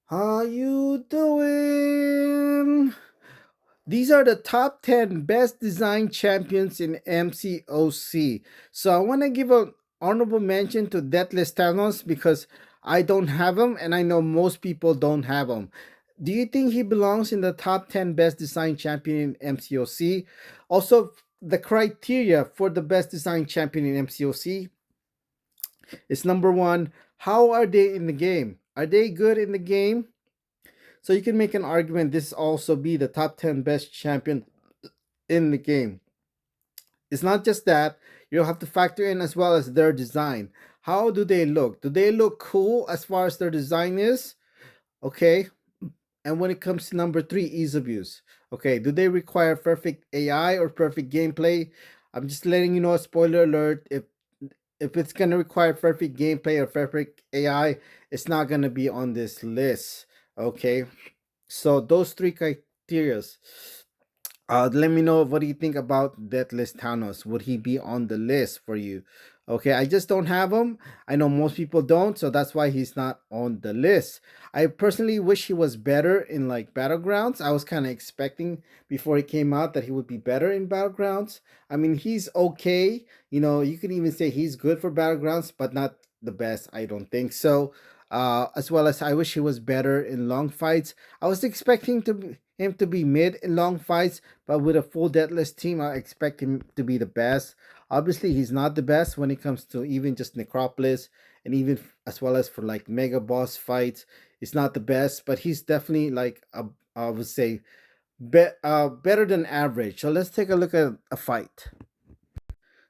How you doing? These are the top 10 best design champions in MCOC. So I want to give an honorable mention to Deathless Thanos because I don't have him and I know most people don't have him. Do you think he belongs in the top 10 best design champion in MCOC? Also, the criteria for the best design champion in MCOC is number one, how are they in the game? Are they good in the game? So you can make an argument this also be the top 10 best champion in the game. It's not just that, you'll have to factor in as well as their design. How do they look? Do they look cool as far as their design is? Okay. And when it comes to number three, ease of use. Okay, do they require perfect AI or perfect gameplay? I'm just letting you know, a spoiler alert, if it's gonna require perfect gameplay or perfect AI, it's not gonna be on this list. Okay. So those three criterias. Let me know what do you think about Deathless Thanos. Would he be on the list for you? Okay, I just don't have him. I know most people don't, so that's why he's not on the list. I personally wish he was better in like Battlegrounds. I was kind of expecting before he came out that he would be better in Battlegrounds. I mean, he's okay. You know, you could even say he's good for Battlegrounds, but not the best. I don't think so. As well as I wish he was better in long fights. I was expecting him to be mid in long fights, but with a full deathless team, I expect him to be the best. Obviously, he's not the best when it comes to even just Necropolis and even as well as for like mega boss fights. He's not the best, but he's definitely like I would say better than average. So let's take a look at a fight.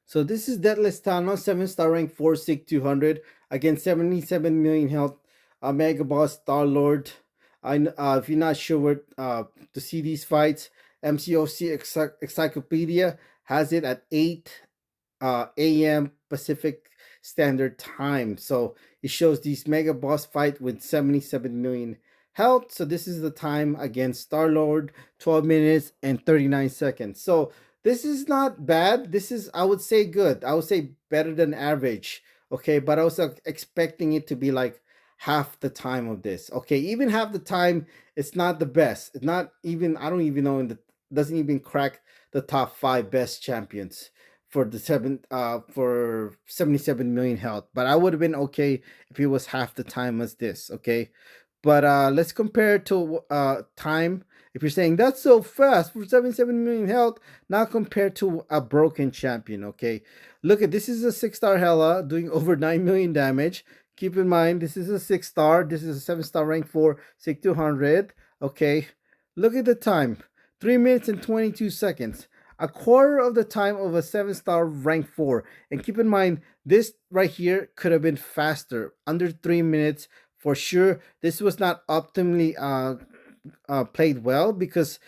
So this is Deathless Thanos, 7-star rank 4 Sig 200 against 77 million health, Mega Boss Star Lord. If you're not sure where to see these fights, MCOC Encyclopedia has it at 8 a.m. Pacific Standard Time. So it shows these Mega Boss fight with 77 million health. So this is the time against Star Lord, 12 minutes and 39 seconds. So this is not bad. This is, I would say, good. I would say better than average. Okay, but I was expecting it to be like half the time of this. Okay, even half the time, it's not the best. It's not even. I don't even know. Doesn't even crack the top five best champions for the for 77 million health. But I would have been okay if it was half the time as this. Okay, but let's compare to time. If you're saying that's so fast for 77 million health, now compared to a broken champion, okay? Look at this is a 6-star Hela doing over 9 million damage. Keep in mind, this is a 6-star. This is a 7-star rank 4, SIG 200. Okay, look at the time 3 minutes and 22 seconds. A quarter of the time of a 7-star rank 4. And keep in mind, this right here could have been faster, under 3 minutes for sure. This was not optimally played well because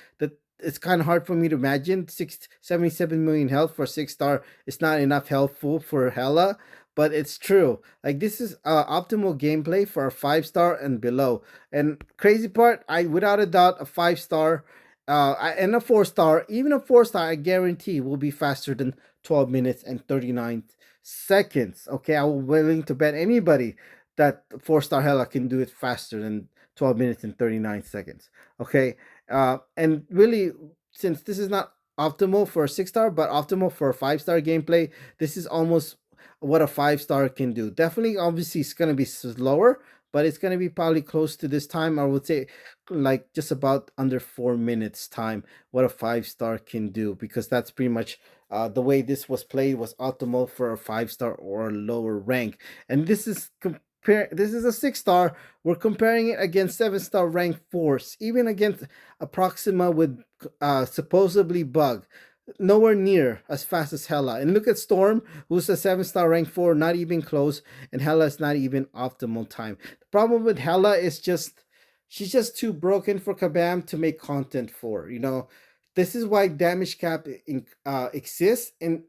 it's kind of hard for me to imagine 77 million health for 6-star. It's not enough healthful for Hela, but it's true. Like this is optimal gameplay for a 5-star and below. And crazy part, I without a doubt a 5-star and a 4-star, even a 4-star, I guarantee will be faster than 12 minutes and 39 seconds. Okay, I'm willing to bet anybody that 4-star Hela can do it faster than 12 minutes and 39 seconds. Okay, and really, since this is not optimal for a 6-star, but optimal for a 5-star gameplay, this is almost what a 5-star can do. Definitely, obviously, it's gonna be slower, but it's gonna be probably close to this time. I would say, like just about under 4 minutes time, what a 5-star can do, because that's pretty much the way this was played was optimal for a 5-star or lower rank, and this is this is a 6-star. We're comparing it against 7-star rank force, even against a Proxima with supposedly bug. Nowhere near as fast as Hela. And look at Storm, who's a 7-star rank 4, not even close, and Hela is not even optimal time. The problem with Hela is just she's just too broken for Kabam to make content for. You know, this is why damage cap exists in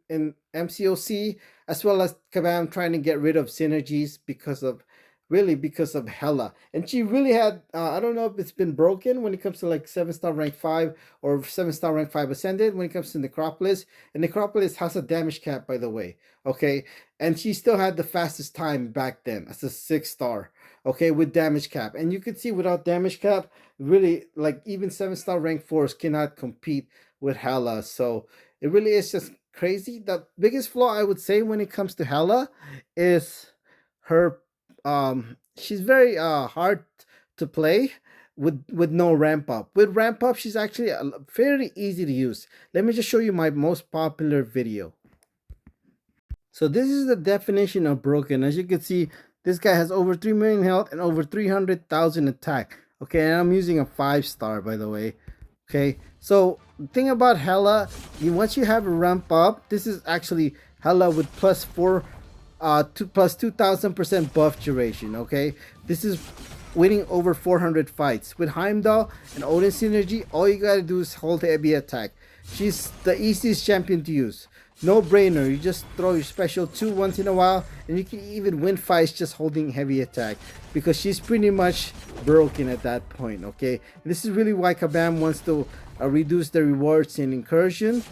MCOC, as well as Kabam trying to get rid of synergies because of really because of Hella. And she really had, I don't know if it's been broken when it comes to like 7-star rank 5 or 7-star rank 5 Ascended when it comes to Necropolis. And Necropolis has a damage cap, by the way. Okay. And she still had the fastest time back then as a 6-star. Okay. With damage cap. And you could see without damage cap, really, like even 7-star rank 4s cannot compete with Hella. So it really is just crazy. The biggest flaw I would say when it comes to Hella is her she's very hard to play with no ramp up. With ramp up, she's actually fairly easy to use. Let me just show you my most popular video. So this is the definition of broken. As you can see, this guy has over 3 million health and over 300,000 attack. Okay, and I'm using a 5-star, by the way. Okay, so the thing about Hella, once you have a ramp up, this is actually Hella with +4 plus 2000% buff duration. Okay, this is winning over 400 fights with Heimdall and Odin synergy. All you gotta do is hold heavy attack. She's the easiest champion to use. No brainer. You just throw your special 2 once in a while, and you can even win fights just holding heavy attack because she's pretty much broken at that point. Okay, this is really why Kabam wants to reduce the rewards in incursion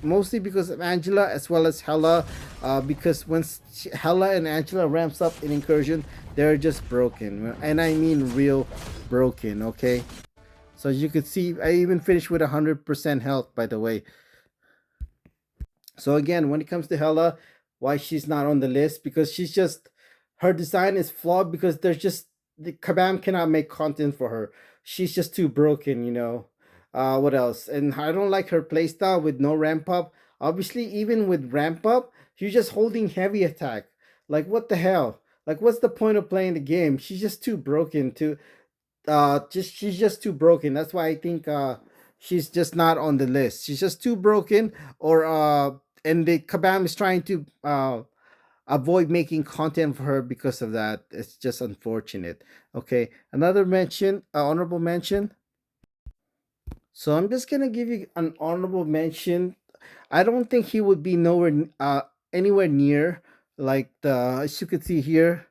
mostly because of Angela as well as Hella. Because once Hella and Angela ramps up in incursion, they're just broken, and I mean real broken. Okay, so as you can see, I even finished with 100% health, by the way. So again, when it comes to Hella, why she's not on the list? Because she's just, her design is flawed because there's just, the Kabam cannot make content for her. She's just too broken, you know. What else? And I don't like her playstyle with no ramp up. Obviously, even with ramp up, you're just holding heavy attack. Like what the hell? Like what's the point of playing the game? She's just too broken to she's just too broken. That's why I think she's just not on the list. She's just too broken, or and the Kabam is trying to avoid making content for her because of that. It's just unfortunate. Okay, another mention, honorable mention. So I'm just gonna give you an honorable mention. I don't think he would be anywhere near like the, as you could see here,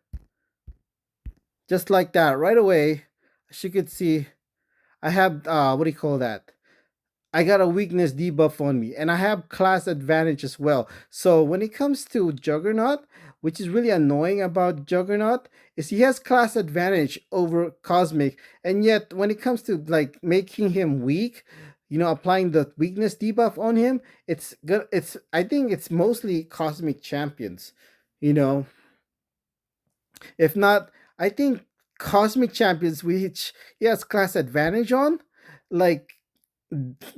just like that right away. As you could see, I have what do you call that? I got a weakness debuff on me, and I have class advantage as well. So when it comes to Juggernaut, which is really annoying about Juggernaut, is he has class advantage over Cosmic, and yet when it comes to like making him weak, you know, applying the weakness debuff on him, it's good. I think it's mostly Cosmic champions, you know. If not, I think Cosmic champions, which he has class advantage on, like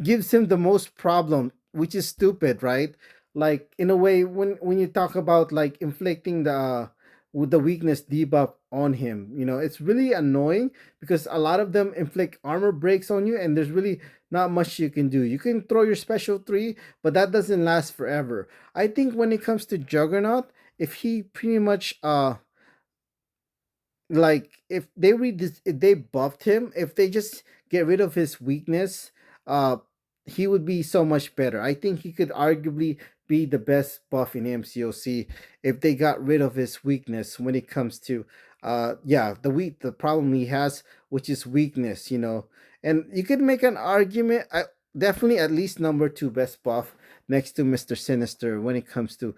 gives him the most problem, which is stupid, right? Like in a way, when you talk about like inflicting the with the weakness debuff on him, you know, it's really annoying because a lot of them inflict armor breaks on you, and there's really not much you can do. You can throw your special 3, but that doesn't last forever. I think when it comes to Juggernaut, if he pretty much like if they if they buffed him, if they just get rid of his weakness, uh he would be so much better. I think he could arguably be the best buff in MCOC if they got rid of his weakness when it comes to yeah, the problem he has, which is weakness, you know. And you could make an argument, definitely at least number 2 best buff next to Mr. Sinister when it comes to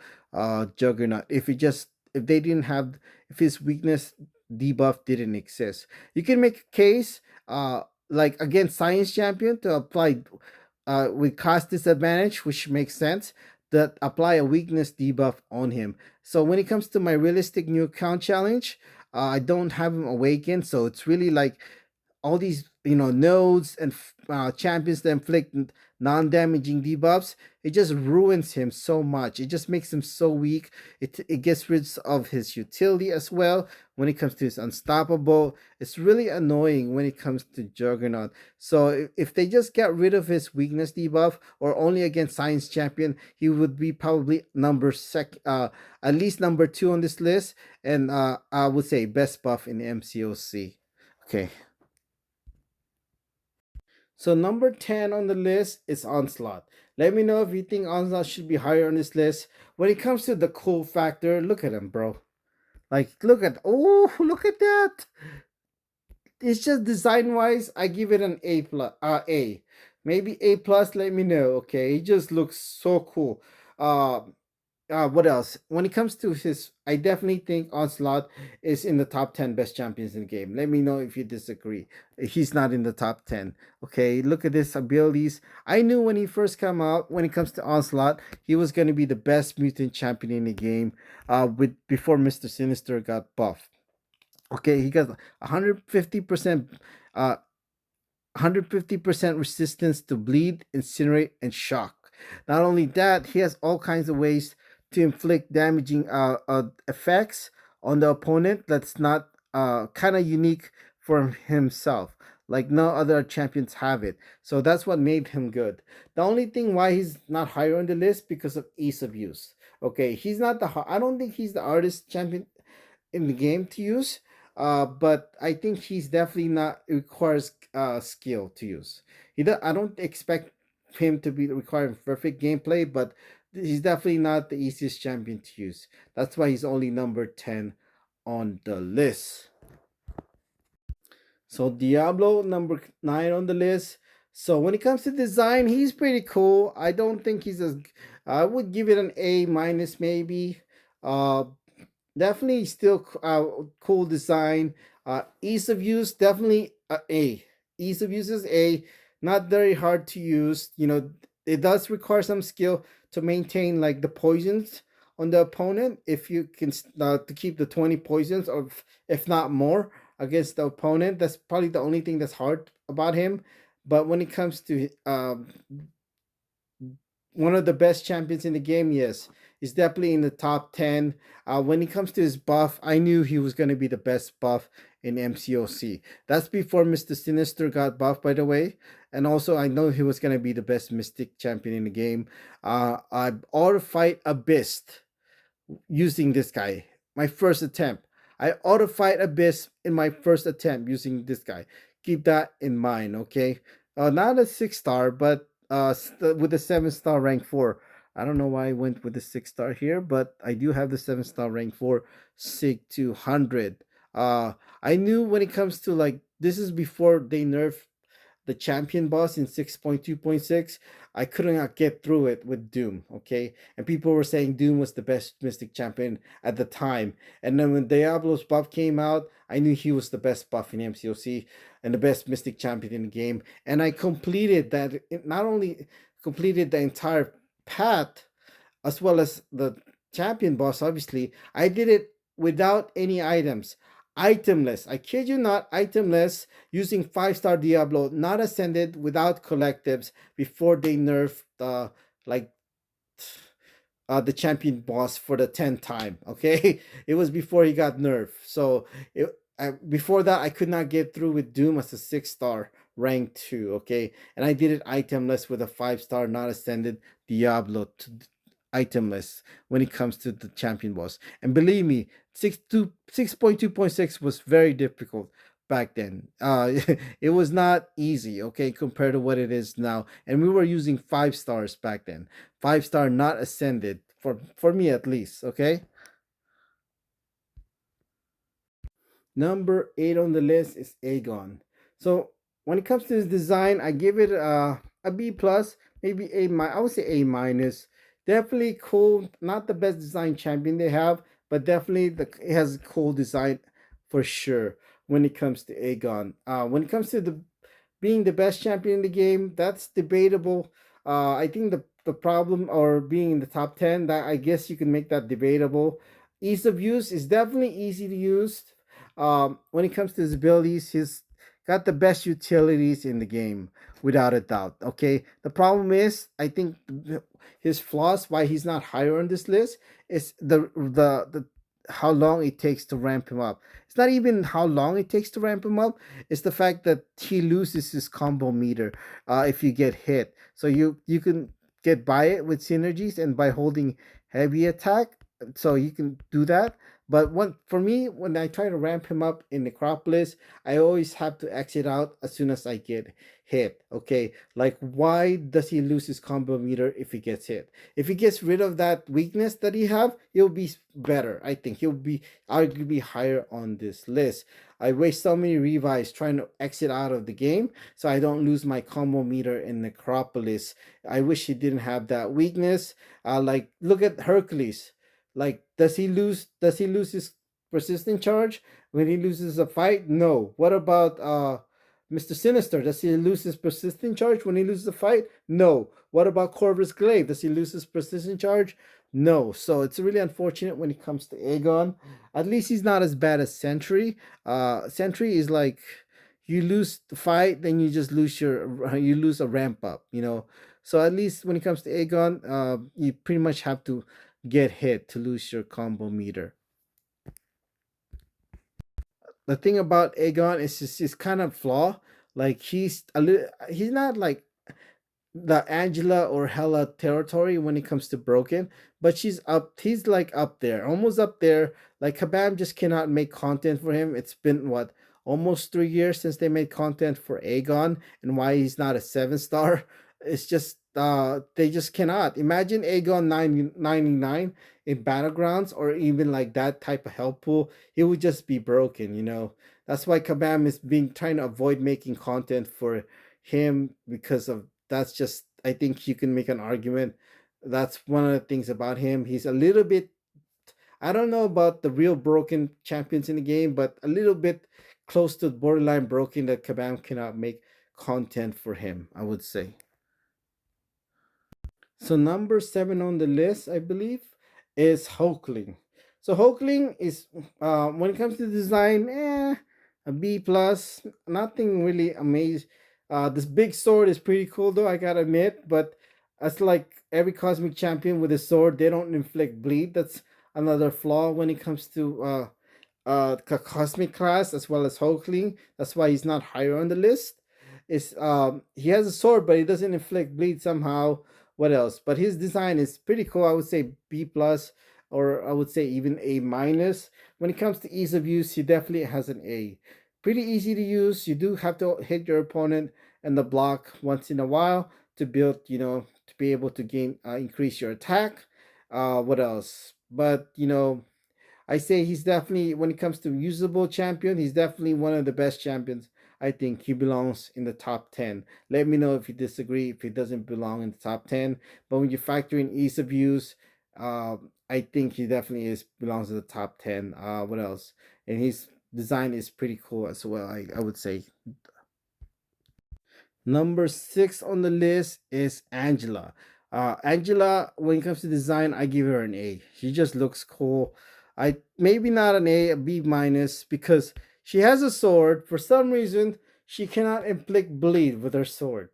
Juggernaut. If they didn't have, if his weakness debuff didn't exist. You can make a case like against Science Champion to apply with cost disadvantage, which makes sense, that apply a weakness debuff on him. So when it comes to my realistic new account challenge, I don't have him awakened, so it's really like all these, you know, nodes and champions that inflict non-damaging debuffs. It just ruins him so much. It just makes him so weak. It gets rid of his utility as well when it comes to his unstoppable. It's really annoying when it comes to Juggernaut. So if they just get rid of his weakness debuff, or only against Science Champion, he would be probably at least number 2 on this list, and I would say best buff in MCOC. Okay. So number 10 on the list is Onslaught. Let me know if you think Onslaught should be higher on this list. When it comes to the cool factor, look at him, bro. Like, look at that. It's just design wise, I give it an A plus. A, maybe A plus. Let me know. Okay, it just looks so cool. Uh, what else? When it comes to his, I definitely think Onslaught is in the top 10 best champions in the game. Let me know if you disagree. He's not in the top 10. Okay, look at this abilities. I knew when he first came out, when it comes to Onslaught, he was going to be the best mutant champion in the game. With before Mr. Sinister got buffed. Okay, he got 150%. 150% resistance to bleed, incinerate, and shock. Not only that, he has all kinds of ways to inflict damaging effects on the opponent that's not kind of unique for himself. Like no other champions have it. So that's what made him good. The only thing why he's not higher on the list because of ease of use. Okay, he's not I don't think he's the hardest champion in the game to use. But I think he's definitely not requires skill to use. I don't expect him to be requiring perfect gameplay, but he's definitely not the easiest champion to use. That's why he's only number 10 on the list. So Diablo number 9 on the list. So when it comes to design, he's pretty cool. I don't think he's as I would give it an A minus maybe. Uh Definitely still cool design. Ease of use, definitely A. Ease of use is A. Not very hard to use. You know, it does require some skill to maintain like the poisons on the opponent. If you can to keep the 20 poisons, or if not more, against the opponent, that's probably the only thing that's hard about him. But when it comes to one of the best champions in the game, yes. He's definitely in the top 10. When it comes to his buff, I knew he was going to be the best buff in MCOC. That's before Mr. Sinister got buffed, by the way. And also, I know he was going to be the best Mystic champion in the game. I auto fight Abyss using this guy. My first attempt. I auto fight Abyss in my first attempt using this guy. Keep that in mind, okay? Not a 6-star, but with a 7-star rank 4. I don't know why I went with the 6-star here, but I do have the 7-star rank 4 Sig 200. I knew when it comes to like, this is before they nerfed the champion boss in 6.2.6. I could not get through it with Doom, okay? And people were saying Doom was the best Mystic champion at the time. And then when Diablo's buff came out, I knew he was the best buff in MCOC and the best Mystic champion in the game. And I completed that, not only completed the entire path, as well as the champion boss, obviously, I did it without any items. Itemless. I kid you not, itemless, using 5-star Diablo, not ascended, without collectives before they nerfed like the champion boss for the 10th time. Okay, it was before he got nerfed. So before that, I could not get through with Doom as a 6-star rank 2. Okay, and I did it itemless with a 5-star not ascended Diablo itemless when it comes to the champion boss. And believe me, 6.2.6 was very difficult back then. It was not easy, okay, compared to what it is now. And we were using 5 stars back then. 5-star not ascended for me at least, okay? Number 8 on the list is Aegon. So when it comes to his design, I give it a B plus, maybe I would say A minus. Definitely cool. Not the best design champion they have, but definitely it has a cool design for sure when it comes to Aegon. When it comes to the being the best champion in the game, that's debatable. I think the problem or being in the top 10, that I guess you can make that debatable. Ease of use is definitely easy to use. When it comes to his abilities, he's got the best utilities in the game without a doubt. Okay, the problem is I think his flaws why he's not higher on this list is the how long it takes to ramp him up. It's not even how long it takes to ramp him up. It's the fact that he loses his combo meter if you get hit. So you can get by it with synergies and by holding heavy attack. So you can do that, But for me, when I try to ramp him up in Necropolis, I always have to exit out as soon as I get hit. Okay, like why does he lose his combo meter if he gets hit? If he gets rid of that weakness that he have, he'll be better. I think he'll be arguably higher on this list. I waste so many revives trying to exit out of the game so I don't lose my combo meter in Necropolis. I wish he didn't have that weakness. Like look at Hercules. Like does he lose his persistent charge when he loses a fight? No. What about Mr. Sinister? Does he lose his persistent charge when he loses a fight? No. What about Corvus Glaive? Does he lose his persistent charge? No. So it's really unfortunate when it comes to Aegon. At least he's not as bad as Sentry. Sentry is like you lose the fight, then you just lose you lose a ramp up, you know. So at least when it comes to Aegon, you pretty much have to get hit to lose your combo meter. The thing about Aegon is just his kind of flaw. Like he's not like the Angela or Hella territory when it comes to broken, but he's like up there, almost up there. Like Kabam just cannot make content for him. It's been what, almost 3 years since they made content for Aegon, and why he's not a 7 star. It's just they just cannot. Imagine Aegon 99 in battlegrounds or even like that type of help pool. He would just be broken, you know. That's why Kabam is being trying to avoid making content for him because of that's just, I think you can make an argument. That's one of the things about him. He's a little bit, I don't know about the real broken champions in the game, but a little bit close to borderline broken that Kabam cannot make content for him, I would say. So number 7 on the list, I believe, is Hulkling. So Hulkling is when it comes to design, a B plus. Nothing really amazing. This big sword is pretty cool though, I gotta admit, but that's like every cosmic champion with a sword, they don't inflict bleed. That's another flaw when it comes to cosmic class as well as Hulkling. That's why he's not higher on the list. Is he has a sword, but he doesn't inflict bleed somehow. What else? But his design is pretty cool. I would say B plus, or I would say even A minus. When it comes to ease of use, he definitely has an A. Pretty easy to use. You do have to hit your opponent and the block once in a while to build, you know, to be able to gain increase your attack. What else? But you know, I say he's definitely, when it comes to usable champion, he's definitely one of the best champions. I think he belongs in the top 10. Let me know if you disagree, if he doesn't belong in the top 10. But when you factor in ease of use, I think he definitely belongs in the top 10. What else? And his design is pretty cool as well, I would say. Number 6 on the list is Angela. Angela, when it comes to design, I give her an A. She just looks cool. I maybe not an A, a B minus, because she has a sword. For some reason, she cannot inflict bleed with her sword.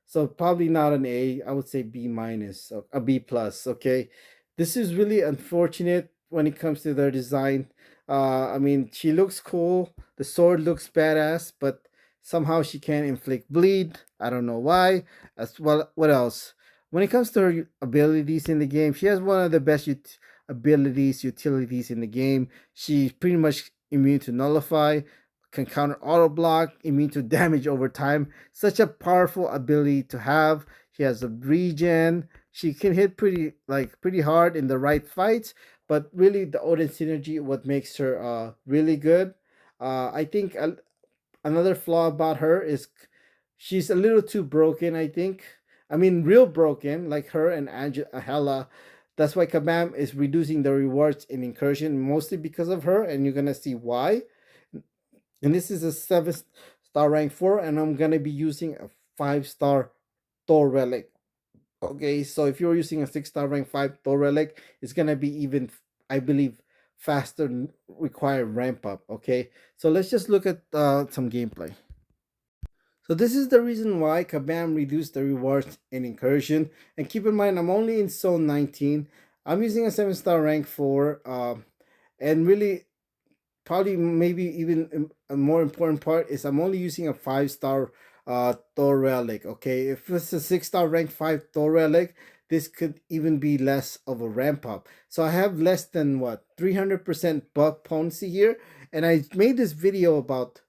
So probably not an A. I would say B minus, a B plus. Okay, this is really unfortunate when it comes to their design. I mean, she looks cool. The sword looks badass, but somehow she can't inflict bleed. I don't know why. As well, what else? When it comes to her abilities in the game, she has one of the best abilities, utilities in the game. She's pretty much immune to nullify, can counter auto block, immune to damage over time. Such a powerful ability to have. She has a regen. She can hit pretty hard in the right fights, but really the Odin synergy what makes her really good. I think another flaw about her is she's a little too broken, I think. I mean, real broken, like her and Hela. That's why Kabam is reducing the rewards in incursion, mostly because of her, and you're gonna see why. And this is a 7 star rank 4, and I'm gonna be using a 5 star Thor relic. Okay, so if you're using a 6 star rank 5 Thor relic, it's gonna be even, I believe, faster required ramp up. Okay, so let's just look at some gameplay. So this is the reason why Kabam reduced the rewards in incursion. And keep in mind, I'm only in zone 19. I'm using a 7 star rank 4. And really, probably maybe even a more important part is I'm only using a 5 star Thor relic. Okay, if it's a 6 star rank 5 Thor relic, this could even be less of a ramp up. So I have less than what 300% buff potency here, and I made this video about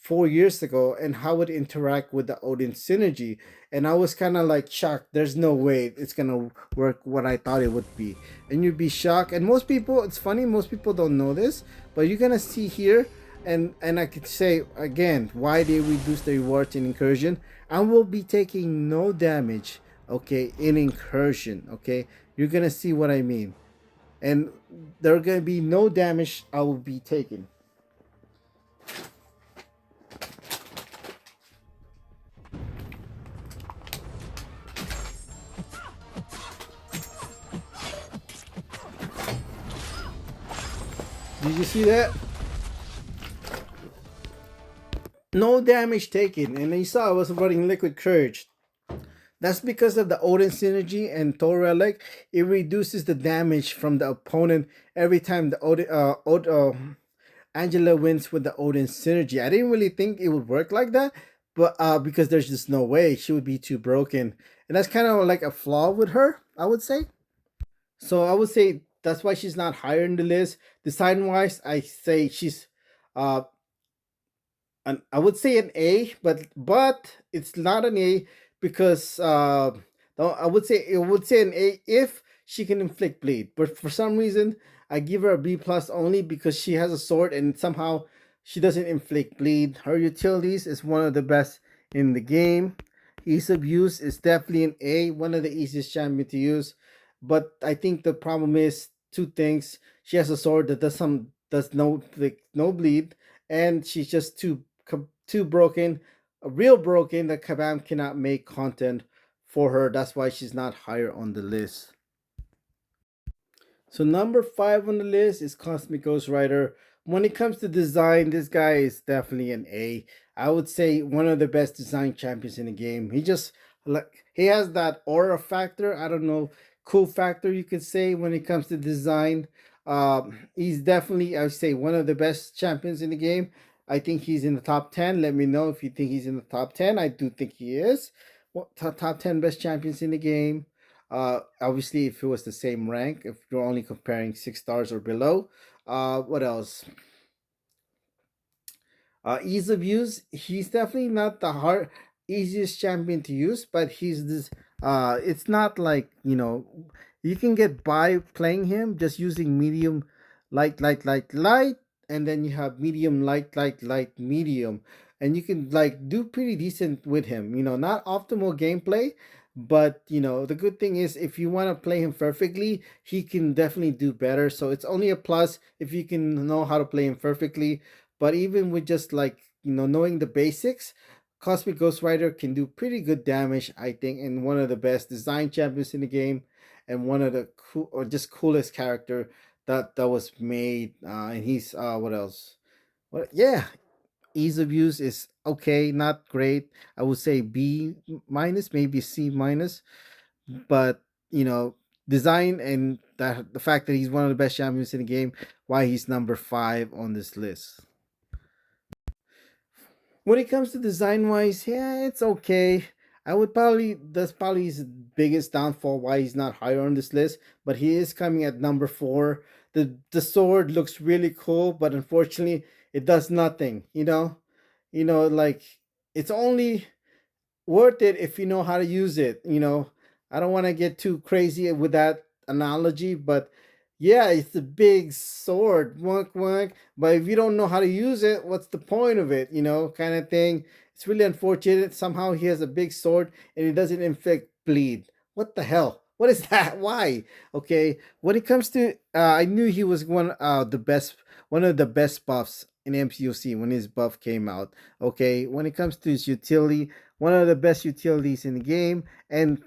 4 years ago and how it interact with the Odin synergy, and I was kind of like shocked. There's no way it's gonna work what I thought it would be, and you'd be shocked. And most people, it's funny, most people don't know this, but you're gonna see here, and I could say again why they reduce the rewards in incursion. I will be taking no damage, okay, in incursion. Okay, you're gonna see what I mean, and there are gonna be no damage I will be taking. Did you see that? No damage taken, and you saw I was running liquid courage. That's because of the Odin synergy and Thor relic. It reduces the damage from the opponent every time the Angela wins with the Odin synergy. I didn't really think it would work like that, but because there's just no way, she would be too broken, and that's kind of like a flaw with her, I would say. So I would say that's why she's not higher in the list. Design wise, I say she's uh I would say an A, but it's not an A because no, I would say an A if she can inflict bleed. But for some reason, I give her a B plus only because she has a sword and somehow she doesn't inflict bleed. Her utilities is one of the best in the game. Ease of use is definitely an A, one of the easiest champion to use. But I think the problem is two things. She has a sword that does no bleed, and she's just too broken, real broken that Kabam cannot make content for her. That's why she's not higher on the list. So number five on the list is Cosmic Ghost Rider. When it comes to design, this guy is definitely an A. I would say one of the best design champions in the game. He just like he has that aura factor. I don't know, cool factor you could say when it comes to design. He's definitely I would say one of the best champions in the game. I think he's in the top 10. Let me know if you think he's in the top 10. I do think he is. Well, top 10 best champions in the game. Obviously, if it was the same rank, if you're only comparing 6 stars or below. What else? Ease of use. He's definitely not the hard easiest champion to use, but he's this. It's not like you can get by playing him just using medium, light, and then you have medium, light, medium, and you can like do pretty decent with him. Not optimal gameplay, but the good thing is if you want to play him perfectly, he can definitely do better. So it's only a plus if you can know how to play him perfectly. But even with just like knowing the basics, Cosmic Ghost Rider can do pretty good damage, I think, and one of the best design champions in the game, and one of the cool or just coolest character that was made. And he's what else? What? Yeah, ease of use is okay, not great. I would say B minus, maybe C minus, but design and the fact that he's one of the best champions in the game, why he's number five on this list. When it comes to design wise, yeah, it's okay. That's probably his biggest downfall why he's not higher on this list, but he is coming at number four. The sword looks really cool, but unfortunately it does nothing, like it's only worth it if you know how to use it. I don't want to get too crazy with that analogy, but yeah, it's a big sword, wonk wonk. But if you don't know how to use it, what's the point of it? Kind of thing. It's really unfortunate. Somehow he has a big sword and it doesn't inflict bleed. What the hell? What is that? Why? Okay. When it comes to, I knew he was one of the best buffs in MCOC when his buff came out. Okay. When it comes to his utility, one of the best utilities in the game, and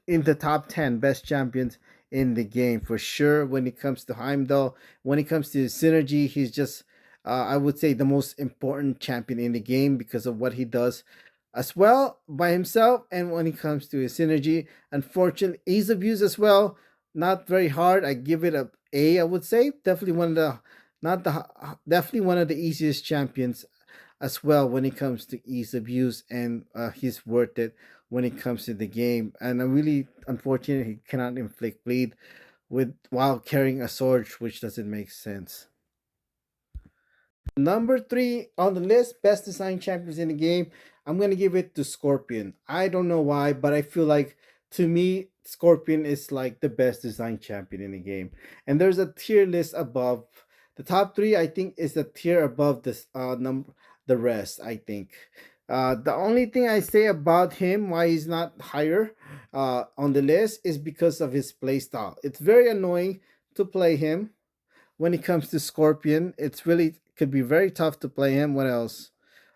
in the top 10 best champions in the game for sure. When it comes to Heimdall, when it comes to synergy, he's just, I would say, the most important champion in the game because of what he does as well by himself. And when it comes to his synergy, unfortunately, ease of use as well, not very hard. I give it a, I would say. Definitely one of the, not the, definitely one of the easiest champions as well when it comes to ease of use, and he's worth it when it comes to the game. And I'm really unfortunate he cannot inflict bleed with while carrying a sword, which doesn't make sense. Number three on the list, best design champions in the game. I'm gonna give it to Scorpion. I don't know why, but I feel like to me, Scorpion is like the best design champion in the game. And there's a tier list above. The top three, I think, is the tier above this number the rest, I think. The only thing I say about him, why he's not higher on the list, is because of his playstyle. It's very annoying to play him when it comes to Scorpion. It's really could be very tough to play him. What else?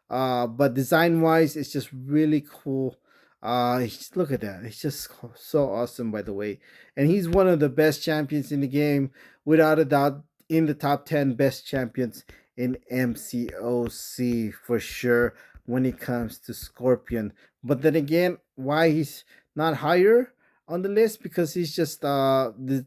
But design wise, it's just really cool. Look at that. It's just so awesome, by the way. And he's one of the best champions in the game, without a doubt, in the top 10 best champions in MCOC for sure when it comes to Scorpion. But then again, why he's not higher on the list? Because he's just the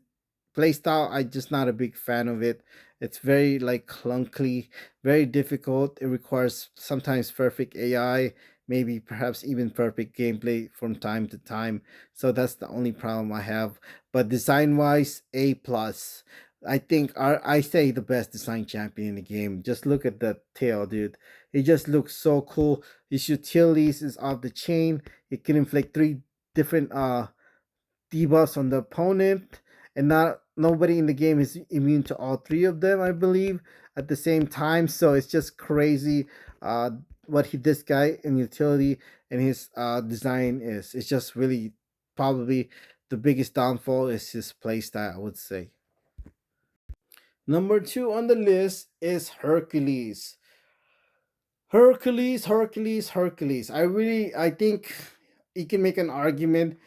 playstyle, I just not a big fan of it. It's very like clunky, very difficult. It requires sometimes perfect AI, maybe perhaps even perfect gameplay from time to time. So that's the only problem I have. But design wise, A plus. I think I say the best design champion in the game. Just look at the tail, dude. It just looks so cool. His utilities is off the chain. It can inflict three different debuffs on the opponent, and not nobody in the game is immune to all three of them, I believe, at the same time. So it's just crazy what this guy in utility and his design is. It's just really probably the biggest downfall is his playstyle, I would say. Number two on the list is Hercules. Hercules. I think you can make an argument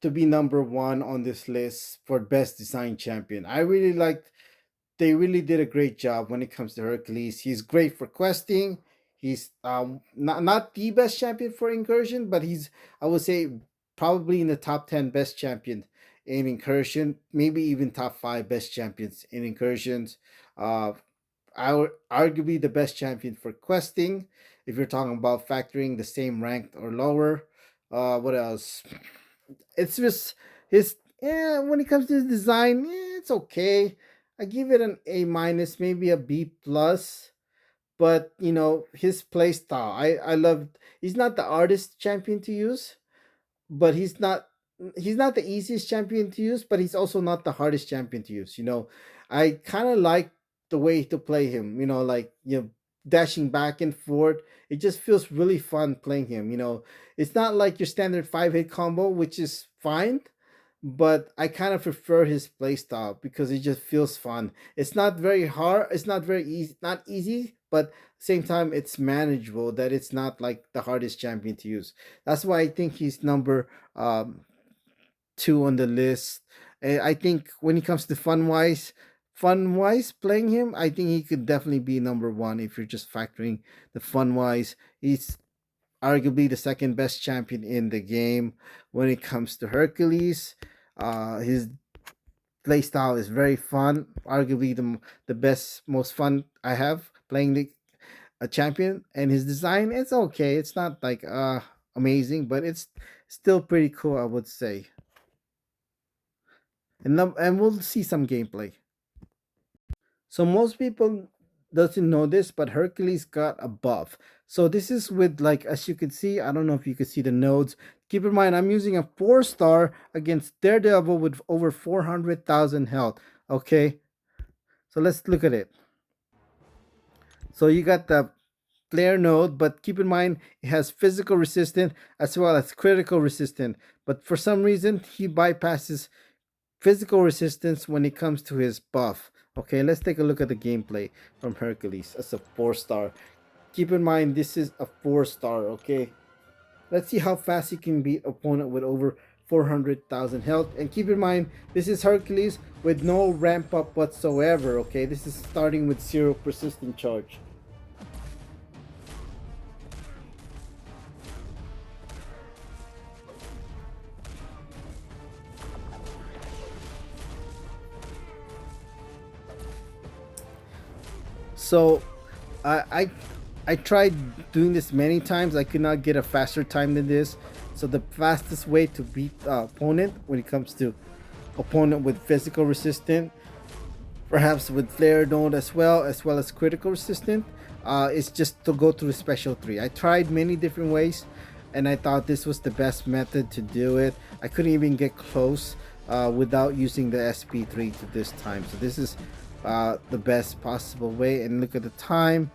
to be number one on this list for best design champion. I really liked they really did a great job when it comes to Hercules. He's great for questing. He's not the best champion for incursion, but he's, I would say, probably in the top 10 best champion in incursion, maybe even top 5 best champions in incursions. Uh Arguably the best champion for questing if you're talking about factoring the same ranked or lower. What else? It's just his, yeah, when it comes to his design, it's okay. I give it an A minus, maybe a B plus. But his play style, I love. He's not the artist champion to use, but he's not the easiest champion to use, but he's also not the hardest champion to use. I kind of like the way to play him. Like dashing back and forth. It just feels really fun playing him. It's not like your standard 5-hit combo, which is fine, but I kind of prefer his playstyle because it just feels fun. It's not very hard. It's not very easy. Not easy, but same time it's manageable. That it's not like the hardest champion to use. That's why I think he's number two on the list. I think when it comes to fun wise playing him, I think he could definitely be number one if you're just factoring the fun wise. He's arguably the second best champion in the game when it comes to Hercules. His playstyle is very fun. Arguably the best, most fun I have playing a champion. And his design, it's okay. It's not like amazing, but it's still pretty cool, I would say. And we'll see some gameplay. So most people doesn't know this, but Hercules got a buff. So this is with, like, as you can see, I don't know if you can see the nodes. Keep in mind, I'm using a 4-star against Daredevil with over 400,000 health. Okay, so let's look at it. So you got the player node, but keep in mind it has physical resistant as well as critical resistant. But for some reason, he bypasses physical resistance when it comes to his buff. Okay, let's take a look at the gameplay from Hercules as a 4-star. Keep in mind, this is a 4-star, okay? Let's see how fast he can beat opponent with over 400,000 health. And keep in mind, this is Hercules with no ramp up whatsoever, okay? This is starting with 0 persistent charge. So I I tried doing this many times. I could not get a faster time than this. So the fastest way to beat opponent when it comes to opponent with physical resistant, perhaps with flare node as well as critical resistant, is just to go through special 3. I tried many different ways, and I thought this was the best method to do it. I couldn't even get close without using the SP3 to this time. So this is the best possible way. And look at the time,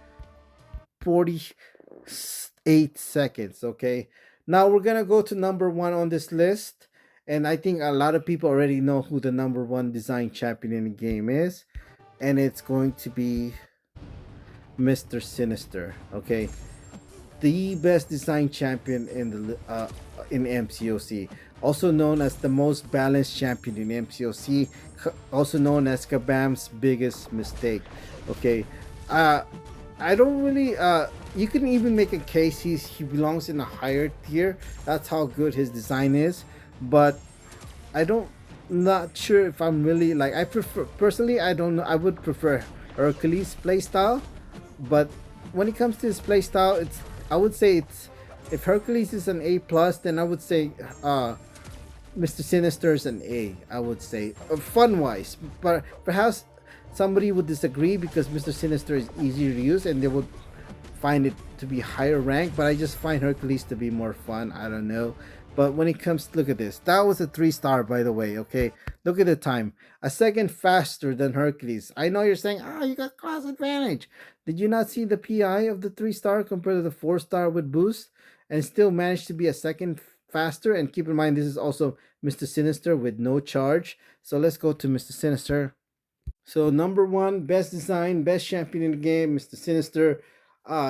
48 seconds. Okay, now we're gonna go to number 1 on this list, and I think a lot of people already know who the number 1 design champion in the game is, and it's going to be Mr. Sinister. Okay, the best design champion in MCOC, also known as the most balanced champion in MCOC, also known as Kabam's biggest mistake. Okay, uh, I don't really. You can even make a case he belongs in a higher tier. That's how good his design is. But I don't. Not sure if I'm really like. I prefer personally. I don't know. I would prefer Hercules playstyle, but when it comes to his playstyle, it's. I would say it's. If Hercules is an A plus, then I would say Mr. Sinister is an A. I would say fun wise, but perhaps somebody would disagree because Mr. Sinister is easier to use and they would find it to be higher rank, but I just find Hercules to be more fun. I don't know. But when it comes to, look at this. That was a 3-star, by the way, okay? Look at the time. A second faster than Hercules. I know you're saying, you got class advantage. Did you not see the PI of the 3-star compared to the 4-star with boost? And still managed to be a second faster? And keep in mind, this is also Mr. Sinister with no charge. So let's go to Mr. Sinister. So number 1, best design, best champion in the game, Mr. Sinister.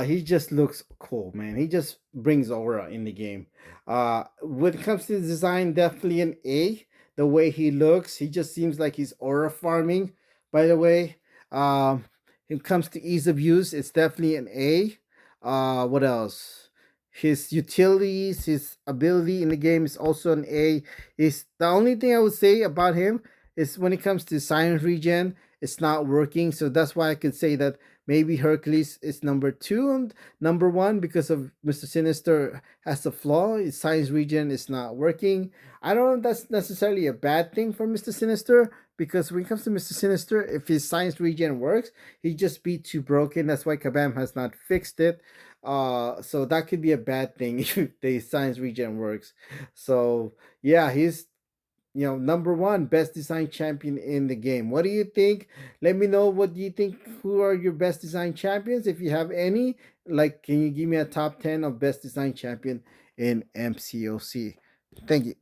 He just looks cool, man. He just brings aura in the game. When it comes to the design, definitely an A. The way he looks, he just seems like he's aura farming. By the way, when it comes to ease of use, it's definitely an A. What else? His utilities, his ability in the game is also an A. Is the only thing I would say about him is when it comes to science regen, it's not working. So that's why I could say that maybe Hercules is number 2 and number 1 because of Mr. Sinister has a flaw. His science regen is not working. I don't know if that's necessarily a bad thing for Mr. Sinister because when it comes to Mr. Sinister, if his science regen works, he'd just be too broken. That's why Kabam has not fixed it. So that could be a bad thing if the science regen works. So yeah, he's number 1 best design champion in the game. What do you think? Let me know, what do you think, who are your best design champions if you have any? Like, can you give me a top 10 of best design champion in MCOC? Thank you.